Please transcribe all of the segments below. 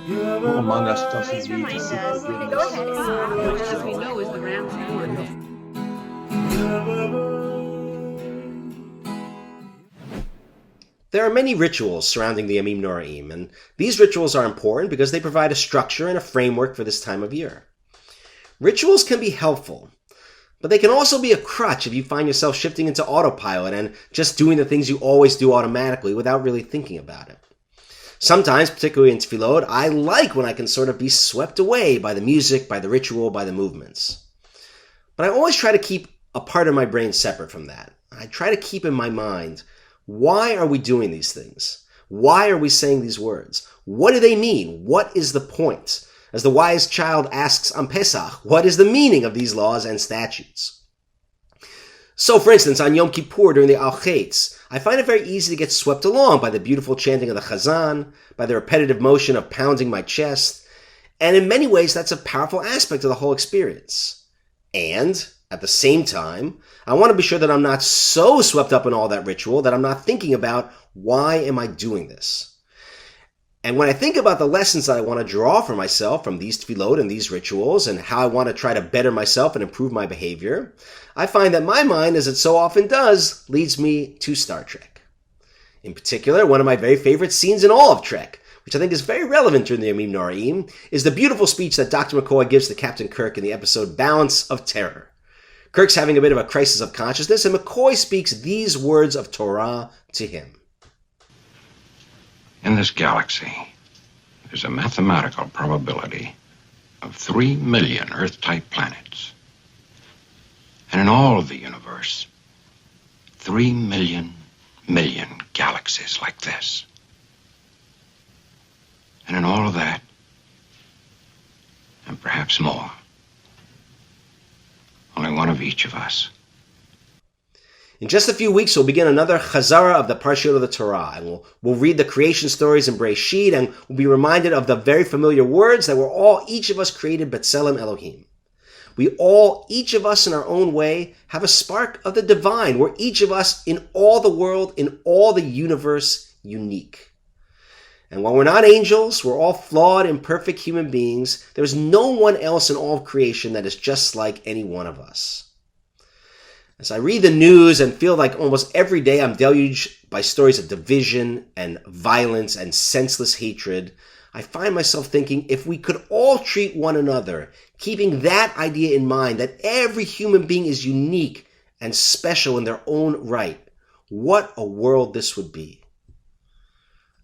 Who among us doesn't Please need to remind seek us. forgiveness? Go ahead. Which, as we know, is the Ram's horn. There are many rituals surrounding the Yamim Noraim, and these rituals are important because they provide a structure and a framework for this time of year. Rituals can be helpful, but they can also be a crutch if you find yourself shifting into autopilot and just doing the things you always do automatically without really thinking about it. Sometimes, particularly in tefillot, I like when I can sort of be swept away by the music, by the ritual, by the movements. But I always try to keep a part of my brain separate from that. I try to keep in my mind, why are we doing these things? Why are we saying these words? What do they mean? What is the point? As the wise child asks on Pesach, what is the meaning of these laws and statutes? So, for instance, on Yom Kippur during the Al Chetz, I find it very easy to get swept along by the beautiful chanting of the Chazan, by the repetitive motion of pounding my chest, and in many ways that's a powerful aspect of the whole experience. And, at the same time, I want to be sure that I'm not so swept up in all that ritual that I'm not thinking about, why am I doing this? And when I think about the lessons that I want to draw for myself from these tefillot and these rituals and how I want to try to better myself and improve my behavior, I find that my mind, as it so often does, leads me to Star Trek. In particular, one of my very favorite scenes in all of Trek, which I think is very relevant during the Yamim Noraim, is the beautiful speech that Dr. McCoy gives to Captain Kirk in the episode Balance of Terror. Kirk's having a bit of a crisis of consciousness, and McCoy speaks these words of Torah to him. In this galaxy, there's a mathematical probability of 3 million Earth-type planets. And in all of the universe, 3 million galaxies like this. And in all of that, and perhaps more, only one of each of us. In just a few weeks, we'll begin another Chazara of the Parshiot of the Torah, and we'll read the creation stories in Breshit, and we'll be reminded of the very familiar words that we're all, each of us, created B'Tselem Elohim. We all, each of us in our own way, have a spark of the divine. We're each of us in all the world, in all the universe, unique. And while we're not angels, we're all flawed, imperfect human beings. There's no one else in all of creation that is just like any one of us. As I read the news and feel like almost every day I'm deluged by stories of division and violence and senseless hatred, I find myself thinking, if we could all treat one another, keeping that idea in mind, that every human being is unique and special in their own right, what a world this would be.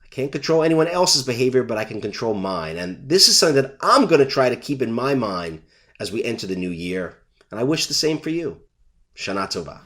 I can't control anyone else's behavior, but I can control mine. And this is something that I'm going to try to keep in my mind as we enter the new year. And I wish the same for you. Shana Tova.